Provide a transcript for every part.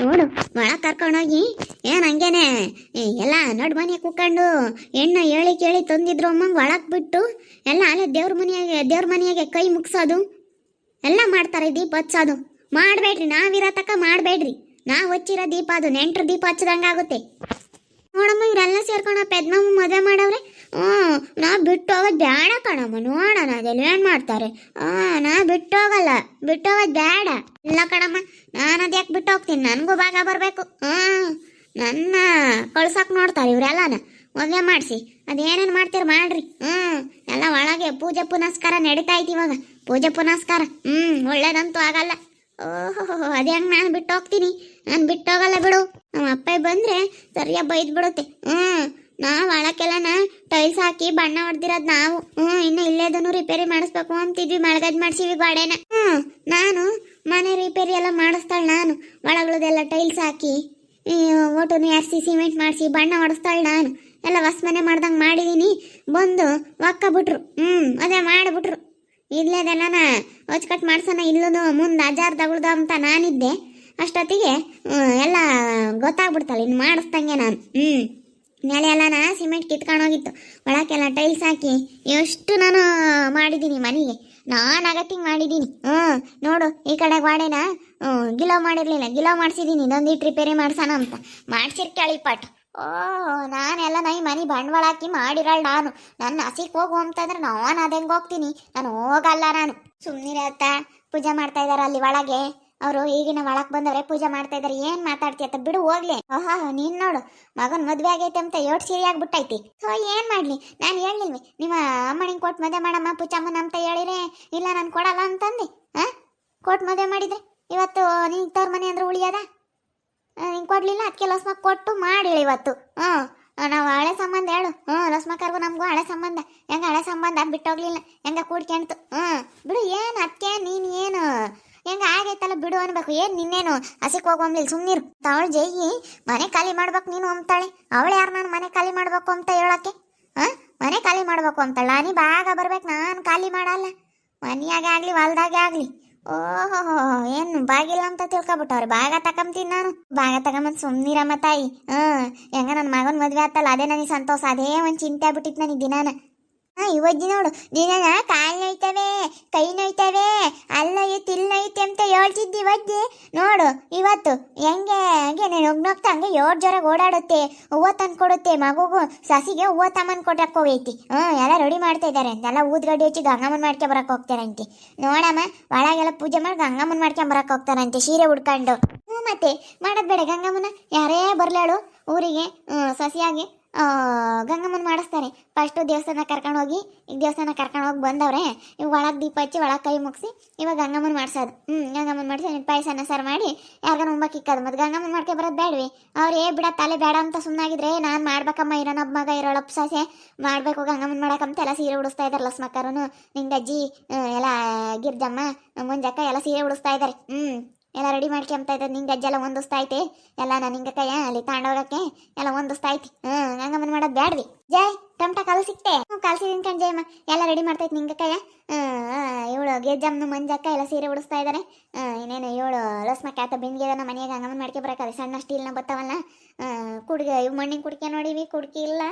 ನೋಡು ಒಳಗೆ ಕರ್ಕೊಂಡೋಗಿ ಏನು ಹಂಗೇನೆ ಎಲ್ಲ ನಡು ಮನೆ ಕೂಕೊಂಡು ಹೆಣ್ಣು ಹೇಳಿ ಕೇಳಿ ತಂದಿದ್ರು ಅಮ್ಮಂಗೆ ಒಳಗೆ ಬಿಟ್ಟು ಎಲ್ಲ ಅಲ್ಲೇ ದೇವ್ರ ಮನೆಯಾಗೆ ಕೈ ಮುಗ್ಸೋದು ಎಲ್ಲ ಮಾಡ್ತಾರೆ. ದೀಪ ಹಚ್ಚೋದು ಮಾಡಬೇಡ್ರಿ, ನಾವಿರೋ ತಕ್ಕ ಮಾಡಬೇಡ್ರಿ. ನಾವು ಹಚ್ಚಿರೋ ದೀಪ ಅದು ನೆಂಟ್ರ ದೀಪ ಹಚ್ಚದಂಗಾಗುತ್ತೆ. ನೋಡಮ್ಮ ಇವರೆಲ್ಲ ಸೇರ್ಕೊಂಡು ಪೆದ್ಮಮ್ಮ ಮದುವೆ ಮಾಡವ್ರೆ. ನಾ ಬಿಟ್ಟು ಹೋಗೋದು ಬೇಡ ಕಣಮ್ಮ, ನೋಡೋಣ ಅದೆಲ್ಲ ಏನು ಮಾಡ್ತಾರೆ. ನಾ ಬಿಟ್ಟು ಹೋಗಲ್ಲ, ಬಿಟ್ಟು ಹೋಗೋದು ಬೇಡ. ಇಲ್ಲ ಕಣಮ್ಮ, ನಾನು ಅದ್ಯಾಕೆ ಬಿಟ್ಟು ಹೋಗ್ತೀನಿ, ನನಗೂ ಭಾಗ ಬರಬೇಕು. ನನ್ನ ಕಳ್ಸಕ್ಕೆ ನೋಡ್ತಾರೆ ಇವರೆಲ್ಲನ. ಮದುವೆ ಮಾಡಿಸಿ ಅದೇನೇನು ಮಾಡ್ತೀರಿ ಮಾಡ್ರಿ. ಎಲ್ಲ ಒಳಗೆ ಪೂಜೆ ಪುನಸ್ಕಾರ ನಡೀತಾ ಐತಿ ಇವಾಗ. ಪೂಜೆ ಪುನಸ್ಕಾರ ಒಳ್ಳೇದಂತೂ ಆಗಲ್ಲ. ಓಹೋ ಅದೇ ಹಂಗೆ ನಾನು ಬಿಟ್ಟು ಹೋಗ್ತೀನಿ, ನಾನು ಬಿಟ್ಟು ಹೋಗಲ್ಲ ಬಿಡು. ನಮ್ಮ ಅಪ್ಪ ಬಂದರೆ ಸರಿಯಾಗಿ ಬೈದು ಬಿಡುತ್ತೆ. ನಾವು ಒಳಕ್ಕೆಲ್ಲನ ಟೈಲ್ಸ್ ಹಾಕಿ ಬಣ್ಣ ಹೊಡೆದಿರೋದು ನಾವು. ಇನ್ನು ಇಲ್ಲೇದನ್ನು ರಿಪೇರಿ ಮಾಡಿಸ್ಬೇಕು ಅಂತಿದ್ವಿ, ಮಳಗದ್ ಮಾಡಿಸಿವಿ ಗೋಡೆನ. ನಾನು ಮನೆ ರಿಪೇರಿ ಎಲ್ಲ ಮಾಡಿಸ್ತಾಳೆ. ನಾನು ಒಳಗಳದೆಲ್ಲ ಟೈಲ್ಸ್ ಹಾಕಿ ಓಟುನು ಯಾರಿಸಿ ಸಿಮೆಂಟ್ ಮಾಡಿಸಿ ಬಣ್ಣ ಹೊಡೆಸ್ತಾಳೆ. ನಾನು ಎಲ್ಲ ಹೊಸ ಮನೆ ಮಾಡ್ದಂಗೆ ಮಾಡಿದ್ದೀನಿ. ಬಂದು ಒಕ್ಕ ಬಿಟ್ರು. ಅದೇ ಮಾಡಿಬಿಟ್ರು. ಇಲ್ಲೇದೆಲ್ಲನ ಹೊಚ್ಕಟ್ಟು ಮಾಡ್ಸೋಣ, ಇಲ್ಲೂ ಮುಂದೆ ಅಜಾರ್ ತಗೊಳ್ದು ಅಂತ ನಾನಿದ್ದೆ. ಅಷ್ಟೊತ್ತಿಗೆ ಎಲ್ಲ ಗೊತ್ತಾಗ್ಬಿಡ್ತಲ್ಲ ಇನ್ನು ಮಾಡಿಸ್ದಂಗೆ ನಾನು. ನೆಲೆ ಎಲ್ಲನ ಸಿಮೆಂಟ್ ಕಿತ್ಕೊಂಡೋಗಿತ್ತು, ಒಳಕ್ಕೆಲ್ಲ ಟೈಲ್ಸ್ ಹಾಕಿ ಎಷ್ಟು ನಾನು ಮಾಡಿದ್ದೀನಿ ಮನೆಗೆ. ನಾನು ಅಗತ್ತಿಂಗ್ ಮಾಡಿದ್ದೀನಿ. ನೋಡು ಈ ಕಡೆ ಗೋಡೆನ ಗಿಲೋ ಮಾಡಿರಲಿಲ್ಲ, ಗಿಲೋ ಮಾಡಿಸಿದ್ದೀನಿ. ಇದೊಂದಿಟ್ಟು ರಿಪೇರಿ ಮಾಡ್ಸೋಣ ಅಂತ ಮಾಡಿಸಿರ್ಕೇಳಿ ಪಾಟ್. ನಾನೆಲ್ಲ ನೈ ಮನೆ ಬಂಡವಾಳ ಹಾಕಿ ಮಾಡಿರಳು ನಾನು. ನನ್ನ ಹಸಿಗೆ ಹೋಗು ಅಂತಂದ್ರೆ ನಾನು ಅದಂಗೆ ಹೋಗ್ತೀನಿ, ನಾನು ಹೋಗಲ್ಲ. ನಾನು ಸುಮ್ಮನಿರತ್ತ ಪೂಜೆ ಮಾಡ್ತಾ ಇದ್ದಾರೆ ಅಲ್ಲಿ ಒಳಗೆ. ಅವರು ಈಗಿನ ಒಳಗೆ ಬಂದವ್ರೆ ಪೂಜೆ ಮಾಡ್ತಾ ಇದಾರೆ. ಏನು ಮಾತಾಡ್ತೀಯತ್ತ ಬಿಡು ಹೋಗ್ಲಿ. ನೀನು ನೋಡು ಮಗನ ಮದುವೆ ಆಗೈತೆ ಅಂತ ಏಟ್ ಸೀರೆ ಆಗ್ಬಿಟ್ಟೈತಿ. ಏನು ಮಾಡಲಿ, ನಾನು ಹೇಳಿಲ್ವಿ ನಿಮ್ಮ ಅಮ್ಮನಿಗೆ ಕೊಟ್ಟು ಮದುವೆ ಮಾಡಮ್ಮ ಪೂಜಮ್ಮನ ಅಂತ ಹೇಳಿದ್ರೆ ಇಲ್ಲ ನಾನು ಕೊಡಲ್ಲ ಅಂತಂದು. ಕೊಟ್ಟು ಮದುವೆ ಮಾಡಿದ್ರೆ ಇವತ್ತು ನೀನು ತವ್ರ ಮನೆ ಅಂದ್ರೆ ಉಳಿಯದ? ಹಿಂಗೆ ಕೊಡಲಿಲ್ಲ, ಅದಕ್ಕೆ ಲಸ್ಮಕ್ ಕೊಟ್ಟು ಮಾಡಿ ಇವತ್ತು. ನಾವು ಹಳೆ ಸಂಬಂಧ ಹೇಳು. ಲಸ್ಮಕ್ಕರ್ಗೂ ನಮಗೂ ಹಳೆ ಸಂಬಂಧ. ಹೆಂಗೆ ಹಳೆ ಸಂಬಂಧ ಬಿಟ್ಟೋಗ್ಲಿಲ್ಲ, ಹೆಂಗೆ ಕೂಡ್ಕೆಂತು. ಬಿಡು, ಏನು ಅದಕ್ಕೆ ನೀನು ಏನು ಹೆಂಗೆ ಆಗೈತಲ್ಲ ಬಿಡು ಅನ್ಬೇಕು. ಏನು ನಿನ್ನೇನು ಹಸಿಕ್ ಹೋಗೋಂಗಿಲ್ಲ, ಸುಮ್ಮನಿರು. ಅವಳು ಜೈಗಿ ಮನೆ ಖಾಲಿ ಮಾಡ್ಬೇಕು ನೀನು ಅಂತಾಳೆ. ಅವಳು ಯಾರು ನಾನು ಮನೆ ಖಾಲಿ ಮಾಡ್ಬೇಕು ಅಂತ ಹೇಳೋಕ್ಕೆ? ಮನೆ ಖಾಲಿ ಮಾಡ್ಬೇಕು ಅಂತಾಳೆ. ನಾನು ಭಾಗ ಬರ್ಬೇಕು, ನಾನು ಖಾಲಿ ಮಾಡಲ್ಲ. ಮನೆಯಾಗೆ ಆಗಲಿ ಹೊಲ್ದಾಗೆ ಆಗಲಿ. ಓಹೋ ಏನು ಬಾಗಿಲ್ಲ ಅಂತ ತಿಳ್ಕೊಬಿಟ್ಟವ್ರೆ. ಭಾಗ ತಗೊಂತೀನಿ ನಾನು. ಭಾಗ ತಗೊಂಬಂದು ಸುಮ್ಮನಿರಮ್ಮ ತಾಯಿ. ಹೆಂಗ ನನ್ನ ಮಗನ ಮದುವೆ ಆತಲ್ಲ, ಅದೇ ನನಗೆ ಸಂತೋಷ. ಅದೇ ಒಂದು ಚಿಂತೆ ಆಗ್ಬಿಟ್ಟಿತ್ತು ನನಗೆ ದಿನಾನ. ಇವಜ್ಜಿ ನೋಡು ದಿನ ಕಾಲು ನೋಯ್ತವೆ, ಕೈ ನೋಯ್ತವೆ, ಅಲ್ಲೈತಿ ಇಲ್ಲೈತಿ ಅಂತ ಹೇಳ್ತಿದ್ದಿ ಇವಜ್ಜಿ. ನೋಡು ಇವತ್ತು ಹೆಂಗೆ ಹಂಗೆ ನಗ್ನೋಗ್ತಾ ಹಂಗೆ 7 ಜೊರಾಗ ಓಡಾಡುತ್ತೆ. ಹೂವು ತಂದು ಕೊಡುತ್ತೆ ಮಗುಗೂ. ಸಸಿಗೆ ಹೂವು ತಮ್ಮನ್ ಕೊಟ್ಟಕ್ಕೆ ಹೋಗೈತಿ. ಎಲ್ಲ ರೆಡಿ ಮಾಡ್ತಾ ಇದ್ದಾರೆ ಅಂತೆಲ್ಲ. ಊದ್ಗಡ್ಡಿ ಹಚ್ಚಿ ಗಂಗಮ್ಮನ ಮಾಡ್ಕೊಂಡು ಬರಕ್ಕೆ ಹೋಗ್ತಾರಂತೆ. ನೋಡಮ್ಮ ಒಳಗೆಲ್ಲ ಪೂಜೆ ಮಾಡಿ ಗಂಗಮ್ಮನ ಮಾಡ್ಕೊಂಡು ಬರಕ್ಕೆ ಹೋಗ್ತಾರಂತೆ ಸೀರೆ ಉಡ್ಕೊಂಡು. ಮತ್ತೆ ಮಾಡೋದು ಬೇಡ ಗಂಗಮ್ಮನ. ಯಾರೇ ಬರಲಾಳು ಊರಿಗೆ ಸಸಿಯಾಗಿ ಗಂಗಮ್ಮನ ಮಾಡಿಸ್ತಾರೆ. ಫಸ್ಟು ದೇವಸ್ಥಾನ ಕರ್ಕೊಂಡು ಹೋಗಿ, ಈಗ ದೇವಸ್ಥಾನ ಕರ್ಕೊಂಡು ಹೋಗಿ ಬಂದವ್ರೆ. ಇವಾಗ ಒಳಗೆ ದೀಪ ಹಚ್ಚಿ ಒಳಗೆ ಕೈ ಮುಗಿಸಿ ಇವಾಗ ಗಂಗಮ್ಮನ ಮಾಡಿಸೋದು. ಗಂಗಮ್ಮನ ಮಾಡಿಸಿ ಪಾಯಸನ ಸಾರು ಮಾಡಿ ಯಾರಿಗಾನ ಉಂಬಕ್ಕೆ ಇಕ್ಕೋದು. ಮತ್ತು ಗಂಗಮ್ಮನ ಮಾಡ್ಕೆ ಬರೋದು ಬೇಡವಿ. ಅವ್ರು ಬಿಡ ತಲೆ ಬೇಡ ಅಂತ ಸುಮ್ಮನಾಗಿದ್ರೆ ನಾನು ಮಾಡ್ಬೇಕಮ್ಮ, ಇರೋನೊಬ್ಬ ಮಗ ಇರೋಳಪ್ಪ ಸಸೆ ಮಾಡಬೇಕು ಗಂಗಮ್ಮನ ಮಾಡೋಕ್ಕಂತ ಎಲ್ಲ ಸೀರೆ ಉಡಿಸ್ತಾ ಇದ್ದಾರೆ. ಲಸ್ಮಕ್ಕರು ನಿಂಗೆ ಅಜ್ಜಿ ಎಲ್ಲ ಗಿರ್ಜಮ್ಮ ಮುಂಜಕ್ಕ ಎಲ್ಲ ಸೀರೆ ಉಡಿಸ್ತಾ ಇದ್ದಾರೆ. ಎಲ್ಲ ರೆಡಿ ಮಾಡ್ಕೊಂತ ಇದ್ದ. ನಿಂಗೆ ಅಜ್ಜೆಲ್ಲ ಹೊಂದಿಸ್ತಾ ಐತೆ ಎಲ್ಲ. ನಾನು ಹಿಂಗೆ ಕೈಯ ಅಲ್ಲಿ ತಾಂಡೋಗಕ್ಕೆ ಎಲ್ಲ ಹೊಂದಿಸ್ತಾ ಐತಿ. ಗಂಗಮ್ಮನ ಮಾಡೋದು ಬ್ಯಾಡ್ವಿ. ಜೈ ಟಮಟ ಕಾಲು ಸಿಕ್ತೆ. ಕಲ್ಸಿದೀನಿ ಕಣ್ ಜಯಮ್ಮ. ಎಲ್ಲ ರೆಡಿ ಮಾಡ್ತೈತಿ ನಿಂಗೆ ಕೈಯ. ಇವಳು ಗೆಜ್ಜಮ್ಮನ ಮಂಜಕ್ಕ ಎಲ್ಲ ಸೀರೆ ಉಡಿಸ್ತಾ ಇದ್ದಾರೆ. ಇನ್ನೇನು ಇವಳು ಲಸ್ಮಕ್ಕ ಆತ ಬಿಂದಿಗೆದನ್ನ ಮನೆಯಾಗ ಗಂಗಮ್ಮನ ಮಾಡ್ಕೆ ಬರಕದೆ. ಸಣ್ಣ ಸ್ಟೀಲ್ನ ಬತ್ತಾವಲ್ಲ ಕುಡ್ಗೆ, ಇವು ಮಣ್ಣಿನ ಕುಡ್ಕೆ ನೋಡಿವಿ. ಕುಡ್ಕಿ ಇಲ್ಲ,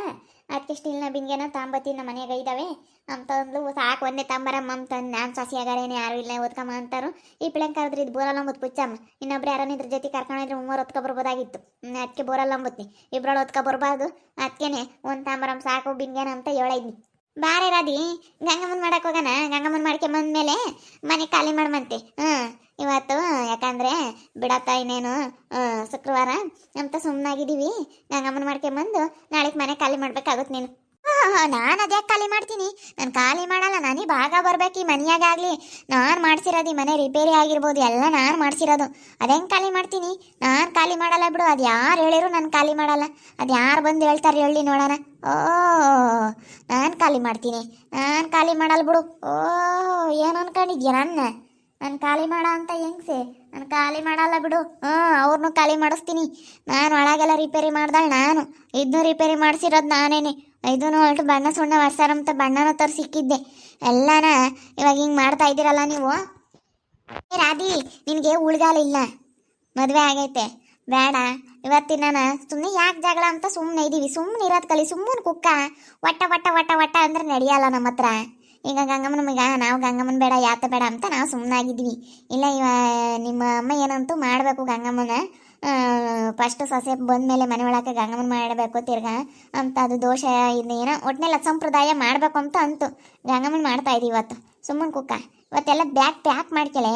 ಅದಕ್ಕೆ ಸ್ಟೀಲ್ನ ಬಿಂದಿಗೆನ ತಾಂಬತ್ತಿನ ಮನೆಯಾಗ ಇದ್ದಾವೆ ಅಂತಂದ್ಲು. ಸಾಕು ಒಂದೇ ತಾಂಬರಮ್ಮ ಅಂತಂದು ನಾನು ಸಸಿಯಾಗಾರೇನು ಯಾರು ಇಲ್ಲ ಓದ್ಕಮ್ಮ ಅಂತಾರು. ಈ ಪಿಳಂಗೆ ಕರೆದ್ರಿ ಇದು ಬೋರಲ್ಲ ಅಂಬುದು ಪುಚ್ಚಮ್ಮ. ಇನ್ನೊಬ್ರು ಯಾರನ್ನ ಇದ್ರ ಜೊತೆ ಕರ್ಕೊಂಡಿದ್ರೆ 3 ಹೊತ್ಕೊಬರ್ಬೋದಾಗಿತ್ತು. ಅದಕ್ಕೆ ಬೋರಲ್ಲ ಅಂಬುತ್ನಿ. ಇಬ್ಬರಳು ಹೊತ್ಕೊಬರ್ಬಾರ್ದು. ಅದಕ್ಕೇನೆ ಒಂದು ತಾಂಬರಮ್ಮ ಸಾಕು ಬಿಂದಿಗೆನ ಅಂತ ಹೇಳಿದ್ನಿ. ಬಾರೆ ರಾದಿ ಗಂಗಮ್ಮನ ಮಾಡಕ್ಕೆ ಹೋಗೋಣ. ಗಂಗಮ್ಮನ ಮಾಡ್ಕೆ ಬಂದ್ಮೇಲೆ ಮನೆ ಖಾಲಿ ಮಾಡಮಂತೆ. ಇವತ್ತು ಯಾಕಂದರೆ ಬಿಡತ್ತ ಇನ್ನೇನು ಶುಕ್ರವಾರ ಅಂತ ಸುಮ್ಮನಾಗಿದ್ದೀವಿ. ಗಂಗಮ್ಮನ ಮಾಡ್ಕೊಂಬಂದು ನಾಳೆಗೆ ಮನೆ ಖಾಲಿ ಮಾಡ್ಬೇಕಾಗುತ್ತೆ ನೀನು. ನಾನು ಅದ್ಯಾಕೆ ಖಾಲಿ ಮಾಡ್ತೀನಿ? ನಾನು ಖಾಲಿ ಮಾಡಲ್ಲ. ನನಗೆ ಭಾಗ ಬರ್ಬೇಕು ಈ ಮನೆಯಾಗಲಿ. ನಾನು ಮಾಡಿಸಿರೋದು ಈ ಮನೆ ರಿಪೇರಿ ಆಗಿರ್ಬೋದು, ಎಲ್ಲ ನಾನು ಮಾಡಿಸಿರೋದು. ಅದೇಂಗೆ ಖಾಲಿ ಮಾಡ್ತೀನಿ? ನಾನು ಖಾಲಿ ಮಾಡಲ್ಲ ಬಿಡು. ಅದು ಯಾರು ಹೇಳಿರು ನಾನು ಖಾಲಿ ಮಾಡಲ್ಲ. ಅದು ಯಾರು ಬಂದು ಹೇಳ್ತಾರೆ ಹೇಳಿ ನೋಡೋಣ. ನಾನು ಖಾಲಿ ಮಾಡ್ತೀನಿ. ನಾನು ಖಾಲಿ ಮಾಡಲ್ಲ ಬಿಡು. ಏನು ಅನ್ಕೊಂಡಿದ್ಯಾ ನಾನು ಖಾಲಿ ಮಾಡ ಅಂತ ಹೆಂಗ್ಸೆ? ನಾನು ಖಾಲಿ ಮಾಡಲ್ಲ ಬಿಡು. ಅವ್ರನ್ನೂ ಖಾಲಿ ಮಾಡಿಸ್ತೀನಿ. ನಾನು ಒಳಗೆಲ್ಲ ರಿಪೇರಿ ಮಾಡ್ದಾಳೆ. ನಾನು ಇದನ್ನೂ ರಿಪೇರಿ ಮಾಡಿಸಿರೋದು ನಾನೇನೆ. ಇದನ್ನು ಹೊರಟು ಬಣ್ಣ ಸುಣ್ಣ ಮಾಡ್ಸಾರಂತ ಬಣ್ಣನ ತೋರಿಸಿ ಸಿಕ್ಕಿದ್ದೆ. ಎಲ್ಲನ ಇವಾಗ ಹಿಂಗೆ ಮಾಡ್ತಾ ಇದ್ದೀರಲ್ಲ ನೀವು. ರಾಧಿ ನಿನಗೆ ಉಳ್ಗಾಲ ಇಲ್ಲ, ಮದುವೆ ಆಗೈತೆ. ಬೇಡ ಇವತ್ತಿನ ಸುಮ್ಮನೆ ಯಾಕೆ ಜಗಳ ಅಂತ ಸುಮ್ಮನೆ ಇದೀವಿ. ಸುಮ್ಮನೆ ಇರೋದು ಕಲಿ. ಸುಮ್ಮನೆ ಕುಕ್ಕ ವಟ್ಟ ವಟ್ಟ ವಟ್ಟ ವಟ್ಟ ಅಂದ್ರೆ ನಡೆಯಲ್ಲ ನಮ್ಮ ಹತ್ರ. ಈಗ ಗಂಗಮ್ಮನ ನಾವು ಗಂಗಮ್ಮನ ಬೇಡ ಯಾತ ಬೇಡ ಅಂತ ನಾವು ಸುಮ್ಮನಾಗಿದ್ವಿ. ಇಲ್ಲ ನಿಮ್ಮ ಅಮ್ಮ ಏನಂತೂ ಮಾಡಬೇಕು ಗಂಗಮ್ಮನ. ಫಸ್ಟ್ ಸೊಸೆ ಬಂದಮೇಲೆ ಮನೆ ಒಳಗೆ ಗಂಗಮ್ಮನ ಮಾಡಬೇಕು ತಿರ್ಗಾ ಅಂತ. ಅದು ದೋಷ ಇದೇನೋ ಒಟ್ಟಿನೆಲ್ಲ ಸಂಪ್ರದಾಯ ಮಾಡಬೇಕು ಅಂತ ಅಂತು. ಗಂಗಮ್ಮನ ಮಾಡ್ತಾ ಇದೀವಿ ಇವತ್ತು. ಸುಮ್ಮನೆ ಕುಕ್ಕ ಇವತ್ತೆಲ್ಲ ಪ್ಯಾಕ್ ಮಾಡ್ಕೆಳೆ.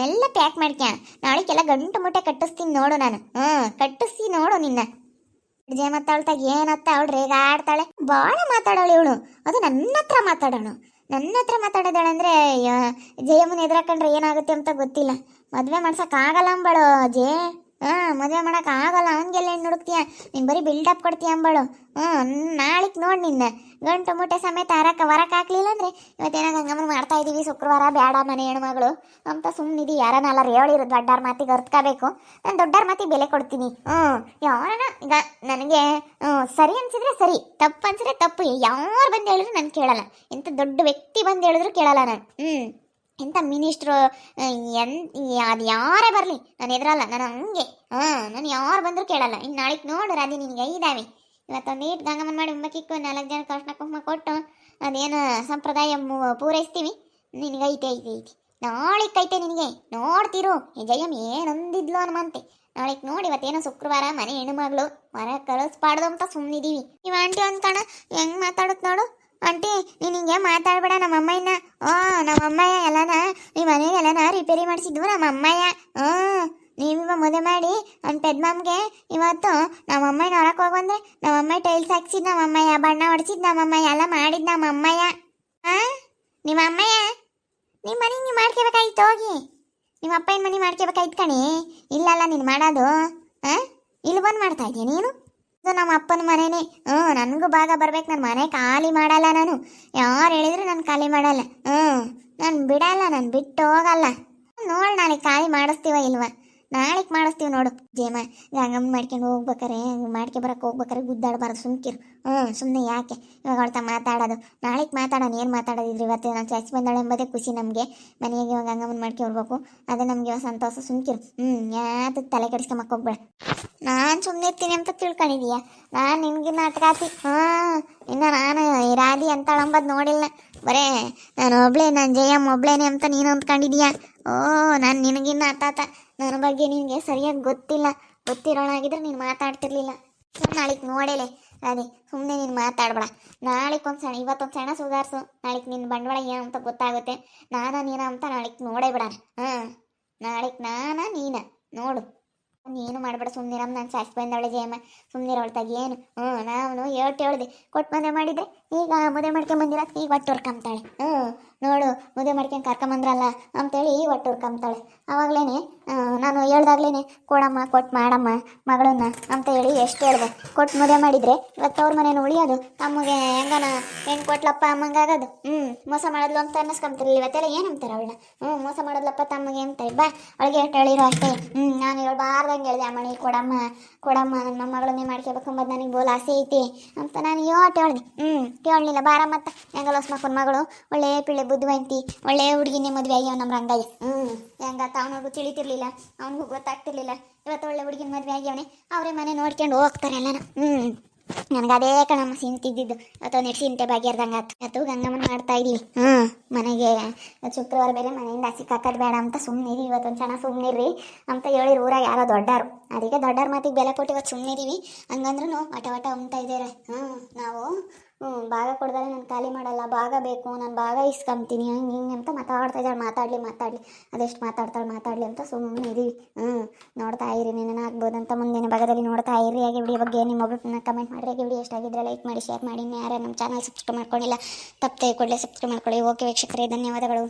ಎಲ್ಲ ಪ್ಯಾಕ್ ಮಾಡ್ಕ್ಯ. ನಾಳೆಗೆಲ್ಲ ಗಂಟು ಮುಟ್ಟೆ ಕಟ್ಟಿಸ್ತೀನಿ ನೋಡು ನಾನು. ಕಟ್ಟಿಸ್ತೀನಿ ನೋಡು ನಿನ್ನ. ಜಯ ಮಾತಾಡ್ತಾಗ ಏನತ್ತ ಅವಳು ರೇಗಾಡ್ತಾಳೆ. ಭಾಳ ಮಾತಾಡೋಳು ಇವಳು. ಅದು ನನ್ನ ಹತ್ರ ಮಾತಾಡೋಣ. ನನ್ನ ಹತ್ರ ಮಾತಾಡೋದಾಳಂದ್ರೆ ಜಯಮ್ಮನ ಎದುರಾಕೊಂಡ್ರೆ ಏನಾಗುತ್ತೆ ಅಂತ ಗೊತ್ತಿಲ್ಲ. ಮದುವೆ ಮಾಡ್ಸೋಕ್ಕಾಗಲ್ಲ ಅಂಬಳು ಜಯ. ಮದುವೆ ಮಾಡೋಕ್ಕಾಗಲ್ಲ. ಅವನಿಗೆಲ್ಲ ಹೆಣ್ಣು ಹುಡುಕ್ತೀಯ ನೀನು, ಬರೀ ಬಿಲ್ಡಪ್ ಕೊಡ್ತೀಯ ಅಂಬಳು. ನಾಳೆಗೆ ನೋಡಿ ನಿನ್ನ ಗಂಟು ಮೂಟೆ ಸಮೇತ ಹೊರಕ್ಕೆ ಹಾಕ್ಲಿಲ್ಲ ಅಂದರೆ ಇವತ್ತೇನೋ ಗಂಗಮ್ಮನ ಮಾಡ್ತಾ ಇದ್ದೀವಿ ಶುಕ್ರವಾರ ಬೇಡ ಮನೆ ಹೆಣ್ಮಗಳು ಅಂತ ಸುಮ್ಮನಿದ್ದೀವಿ. ಯಾರನ್ನಾರು ಹೇಳಿರು ದೊಡ್ಡವ್ರ ಮಾತಿಗೆ ಅರ್ತ್ಕೋಬೇಕು. ನಾನು ದೊಡ್ಡವ್ರ ಮಾತಿಗೆ ಬೆಲೆ ಕೊಡ್ತೀನಿ. ಯಾರನ್ನ ಈಗ ನನಗೆ ಸರಿ ಅನ್ಸಿದ್ರೆ ಸರಿ, ತಪ್ಪು ಅನ್ಸಿದ್ರೆ ತಪ್ಪು. ಯಾರು ಬಂದು ಹೇಳಿದ್ರು ನಾನು ಕೇಳಲ್ಲ. ಎಂಥ ದೊಡ್ಡ ವ್ಯಕ್ತಿ ಬಂದು ಹೇಳಿದ್ರು ಕೇಳಲ್ಲ ನಾನು. ಎಂಥ ಮಿನಿಸ್ಟ್ರು ಅದು ಯಾರೇ ಬರಲಿ ನಾನು ಎದುರಲ್ಲ. ನಾನು ಹಂಗೆ ನಾನು ಯಾರು ಬಂದರೂ ಕೇಳಲ್ಲ. ಇನ್ನು ನಾಳೆಗೆ ನೋಡು ರಾಧಿ ನಿನಗೆ ಇದ್ದಾವೆ. ಇವತ್ತೊಂದು ಈಟ್ ಗಂಗಮ್ಮನ ಮಾಡಿ ಉಮ್ಮಕ್ಕಿಕ್ಕು 4 ಜನ ಕೃಷ್ಣ ಕುಂಕುಮ ಕೊಟ್ಟು ಅದೇನು ಸಂಪ್ರದಾಯ ಪೂರೈಸ್ತೀವಿ. ನಿನಗೆ ಐತೆ ನಾಳೆಗೆ ಕೈತೆ ನಿನಗೆ. ನೋಡ್ತಿರು ಜಯಮ್ ಏನೊಂದಿದ್ಲು ಹನುಮಂತೆ. ನಾಳೆಗೆ ನೋಡಿ ಇವತ್ತೇನೋ ಶುಕ್ರವಾರ ಮನೆ ಹೆಣ್ಣುಮಗಳು ಮರ ಕಳಿಸ್ಬಾರ್ದು ಅಂತ ಸುಮ್ಮನಿದ್ದೀವಿ. ಇವ ಆಂಟಿ ಅಂದ್ಕಣ ಹೆಂಗೆ ಮಾತಾಡುತ್ತೆ ನೋಡು. ಆಂಟಿ ನೀನು ಹಿಂಗೆ ಮಾತಾಡ್ಬೇಡ. ನಮ್ಮ ಅಮ್ಮಯ್ಯನ ನಮ್ಮಮ್ಮಯ್ಯ ಎಲ್ಲನ ಈ ಮನೆಗೆ ಎಲ್ಲನ ರಿಪೇರಿ ಮಾಡಿಸಿದ್ವು ನಮ್ಮ ಅಮ್ಮಯ್ಯ. ನೀವಿವ ಮದುವೆ ಮಾಡಿ ಅವ್ನ ಪೆದ್ಮಮ್ಗೆ ಇವತ್ತು ನಮ್ಮ ಅಮ್ಮಯ್ಯನ ಹೊರಕ್ಕೆ ಹೋಗಿ ಬಂದ್ರೆ ನಮ್ಮ ಅಮ್ಮಯ್ಯ ಟೈಲ್ಸ್ ಹಾಕ್ಸಿದ್ ನಮ್ಮ ಅಮ್ಮಯ್ಯ, ಬಣ್ಣ ಹೊಡ್ಸಿದ್ ನಮ್ಮ ಅಮ್ಮಯ್ಯ, ಎಲ್ಲ ಮಾಡಿದ್ ನಮ್ಮ ಅಮ್ಮಯ್ಯ. ನಿಮ್ಮ ಅಮ್ಮಯ್ಯ ನಿಮ್ಮ ಮನೆ ನೀವು ಮಾಡ್ಕೋಬೇಕಾಯ್ತು. ಹೋಗಿ ನಿಮ್ಮ ಅಪ್ಪನ ಮನೆ ಮಾಡ್ಕೋಬೇಕಾಯ್ತು ಕಣಿ. ಇಲ್ಲಲ್ಲ ನೀನು ಮಾಡೋದು. ಇಲ್ಲಿ ಬಂದು ಮಾಡ್ತಾ ಇದೀಯ ನೀನು. ಇದು ನಮ್ಮ ಅಪ್ಪನ ಮನೆನೇ. ನನಗೂ ಭಾಗ ಬರ್ಬೇಕು. ನನ್ನ ಮನೆ ಖಾಲಿ ಮಾಡಲ್ಲ ನಾನು. ಯಾರು ಹೇಳಿದ್ರು ನಾನು ಖಾಲಿ ಮಾಡಲ್ಲ. ನಾನು ಬಿಡಲ್ಲ. ನಾನು ಬಿಟ್ಟು ಹೋಗಲ್ಲ. ನೋಡಿ ನಾಳೆ ಖಾಲಿ ಮಾಡಿಸ್ತೀವ ಇಲ್ವಾ? ನಾಳೆಗೆ ಮಾಡಿಸ್ತೀವಿ ನೋಡು. ಜೇಮ ಗಂಗಮ್ಮ ಮಾಡ್ಕೊಂಡು ಹೋಗ್ಬೇಕಾರೆ ಮಾಡ್ಕೊಬರಕ್ಕೆ ಹೋಗ್ಬೇಕಾರೆ ಗುದ್ದಾಡಬಾರ್ದು. ಸುಮ್ಕಿರು. ಸುಮ್ಮನೆ ಯಾಕೆ ಇವಾಗ ಅವಳ್ತ ಮಾತಾಡೋದು. ನಾಳೆಗೆ ಮಾತಾಡೋಣ. ಏನು ಮಾತಾಡೋದಿದ್ರಿ ಇವತ್ತು ನಾನು ಚಾಚಿ ಬಂದಾಳೆ ಎಂಬುದೇ ಖುಷಿ ನಮಗೆ. ಮನೆಗೆ ಇವಾಗ ಗಂಗಮ್ಮನ ಮಾಡ್ಕೊಬರ್ಬೇಕು. ಅದೇ ನಮಗೆ ಇವಾಗ ಸಂತೋಷ. ಸುಮ್ಕಿರು. ಯಾತಕ್ಕೆ ತಲೆ ಕೆಡಿಸ್ಕೊಂಬಕ್ಕೆ ಹೋಗ್ಬೇಡ. ನಾನು ಸುಮ್ಮನೆ ಇರ್ತೀನಿ ಅಂತ ತಿಳ್ಕೊಂಡಿದೀಯ. ನಾನು ನಿನಗೆ ನಾಟಕ ಆತಿ. ಇನ್ನು ನಾನು ಈ ರಾಧಿ ಅಂತಾಳಂಬದು ನೋಡಿಲ್ಲ. ಬರೇ ನಾನು ಒಬ್ಳೇ, ನಾನು ಜಯಮ್ಮ ಒಬ್ಳೇನೆ ಅಂತ ನೀನು ಅಂದ್ಕೊಂಡಿದೀಯ. ನಾನು ನಿನಗಿನ್ನ ಆತಾತ ನನ್ನ ಬಗ್ಗೆ ನಿನಗೆ ಸರಿಯಾಗಿ ಗೊತ್ತಿಲ್ಲ. ಗೊತ್ತಿರೋಣಾಗಿದ್ರೆ ನೀನು ಮಾತಾಡ್ತಿರ್ಲಿಲ್ಲ. ನಾಳೆಗೆ ನೋಡೇಲೆ ಅದೇ ಸುಮ್ಮನೆ ನೀನು ಮಾತಾಡ್ಬೇಡ. ನಾಳೆಗೆ ಇವತ್ತೊಂದು ಸಣ್ಣ ಸುಧಾರಿಸು. ನಾಳೆಗೆ ನಿನ್ನ ಬಂಡವಾಳ ಏನು ಅಂತ ಗೊತ್ತಾಗುತ್ತೆ. ನೀನ ಅಂತ ನಾಳೆಗೆ ನೋಡೇ ಬಿಡೋಣ. ನಾಳೆಗೆ ನೀನ ನೋಡು. ಏನು ಮಾಡಬೇಡ. ಸುಮ್ಮನಿರಮ್ಮ. ನಾನು ಶಾಸ್ತಿ ಬಂದವಳೆ ಜಯಮ್ಮ. ಸುಮ್ಮನಿರೋಳ್ತಾಗ ಏನು ನಾನು ಹೇಳ್ದೆ ಕೊಟ್ಟು ಮದುವೆ ಮಾಡಿದ್ರೆ ಈಗ ಮದುವೆ ಮಾಡ್ಕೊಂಬಂದಿರ ಈಗ ಒಟ್ಟು ಹೊರ್ಕೊಂತಾಳೆ. ನೋಡು ಮದುವೆ ಮಾಡ್ಕೊಂಡು ಕರ್ಕೊಂಬಂದ್ರಲ್ಲ ಅಂತೇಳಿ ಈಗ ಒಟ್ಟು ಹೊರ್ಕೊಂತಾಳೆ. ಆವಾಗಲೇ ನಾನು ಹೇಳ್ದಾಗ್ಲೇ ಕೊಡಮ್ಮ ಕೊಟ್ಟು ಮಾಡಮ್ಮ ಮಗಳನ್ನ ಅಂತ ಹೇಳಿ ಎಷ್ಟು ಹೇಳಿದೆ. ಕೊಟ್ಟು ಮದುವೆ ಮಾಡಿದರೆ ಇವತ್ತು ಅವ್ರ ಮನೇನು ಉಳಿಯೋದು. ತಮ್ಮಗೆ ಹೆಂಗನ ಹೆಂಗೆ ಕೊಟ್ಲಪ್ಪ ಅಮ್ಮಂಗಾಗೋದು. ಮೋಸ ಮಾಡೋದ್ಲು ಅಂತ ಅನ್ನಿಸ್ಕೊಂತಿರ್ಲಿಲ್ಲ. ಇವತ್ತೆಲ್ಲ ಏನು ಅಂತಾರೆ ಅವಳನ್ನ. ಮೋಸ ಮಾಡೋದ್ಲಪ್ಪ ತಮ್ಮಗೆ ಅಂತಾರೆ. ಬಾ ಅವಳಿಗೆ ಎಷ್ಟು ಹೇಳಿರೋ ಅಷ್ಟೇ. ನಾನು ಹೇಳ್ಬಾರ್ದಂಗೆ ಹೇಳಿದೆ. ಅಮ್ಮಣಿ ಕೊಡಮ್ಮ ನನ್ನ ಮಗಳನ್ನೇ ಮಾಡ್ಕೋಬೇಕಂಬದು ನನಗೆ ಬೋಲ್ ಆಸೆ ಐತಿ ಅಂತ ನಾನು ಹೇಳಿದೆ. ಕೇಳಲಿಲ್ಲ. ಬಾರ ಮತ್ತು ಹೆಂಗಲ್ಲ ಹೊಸ್ಮಕ್ಕನ ಮಗಳು ಒಳ್ಳೆ ಪಿಳ್ಳೆ ಬುದ್ಧಿವಂತಿ ಒಳ್ಳೆ ಹುಡುಗಿನೇ ಮದುವೆ ಆಗ್ಯಾವ ನಮ್ಮ ರಂಗಯ್ಯ. ಹೆಂಗತ್ತ ಅವನಿಗೂ ತಿಳಿತಿರ್ಲಿಲ್ಲ, ಅವನಿಗೂ ಗೊತ್ತಾಗ್ತಿರ್ಲಿಲ್ಲ. ಇವತ್ತು ಒಳ್ಳೆ ಹುಡುಗಿನ ಮದುವೆ ಆಗ್ಯಾವನೆ. ಅವರೇ ಮನೆ ನೋಡ್ಕೊಂಡು ಹೋಗ್ತಾರೆ ಎಲ್ಲನ. ನನಗೆ ಅದೇ ಕಣಮ್ಮ ಸಿಂತಿದ್ದಿದ್ದು. ಅಥವಾ ನೆಟ್ ಸಿಂತೆ ಭಾಗ್ಯರ್ದಂಗೆ ಆತು ಗಂಗಮ್ಮನ ಮಾಡ್ತಾ ಇದೀವಿ. ಮನೆಗೆ ಶುಕ್ರವಾರ ಬೇರೆ ಮನೆಯಿಂದ ಹಸಿ ಕಾಕೋದು ಬೇಡ ಅಂತ ಸುಮ್ಮನಿರಿ. ಇವತ್ತೊಂದು ಚೆನ್ನಾಗಿ ಸುಮ್ಮನಿರ್ರಿ ಅಂತ ಹೇಳಿರಿ ಊರಾಗ ಯಾರೋ ದೊಡ್ಡರು. ಅದಕ್ಕೆ ದೊಡ್ಡವ್ರ ಮಾತಿಗೆ ಬೆಲೆ ಕೊಟ್ಟು ಇವತ್ತು ಸುಮ್ಮನಿದ್ದೀವಿ. ಹಂಗಂದ್ರೂ ವಟ ಉಣ್ತಾ ಇದ್ದಾರೆ. ನಾವು ಭಾಗ ಕೊಡ್ದಾರೆ ನಾನು ಖಾಲಿ ಮಾಡಲ್ಲ. ಭಾಗ ಬೇಕು, ನಾನು ಭಾಗ ಇಸ್ಕೊಂತೀನಿ ಹಂಗೆ ಹಿಂಗೆ ಅಂತ ಮಾತಾಡ್ತಾ ಇದ್ದಾಳೆ. ಮಾತಾಡಲಿ ಅದೆಷ್ಟು ಮಾತಾಡ್ತಾಳೆ ಅಂತ ಸುಮ್ಮನೆ ಇದೀವಿ. ನೋಡ್ತಾ ಇರಿ. ನಿನ್ನ ಆಗ್ಬೋದಂತ ಮುಂದಿನ ಭಾಗದಲ್ಲಿ ನೋಡ್ತಾ ಇರಿ. ಹಾಗೆ ವಿಡಿಯೋ ಬಗ್ಗೆ ನಿಮ್ಮೊಬ್ಬರನ್ನ ಕಮೆಂಟ್ ಮಾಡಿರಿ. ಹಾಗೆ ವಿಡಿಯೋ ಎಷ್ಟಾಗಿದ್ದರೆ ಲೈಕ್ ಮಾಡಿ, ಶೇರ್ ಮಾಡಿ. ಯಾರು ನಮ್ಮ ಚಾನಲ್ ಸಬ್ಸ್ಕ್ರೈಬ್ ಮಾಡ್ಕೊಂಡಿಲ್ಲ ತಪ್ಪದೆ ಕೂಡಲೇ ಸಬ್ಸ್ಕ್ರೈಬ್ ಮಾಡ್ಕೊಳ್ಳಿ. ಓಕೆ ವೀಕ್ಷಕರೇ, ಧನ್ಯವಾದಗಳು.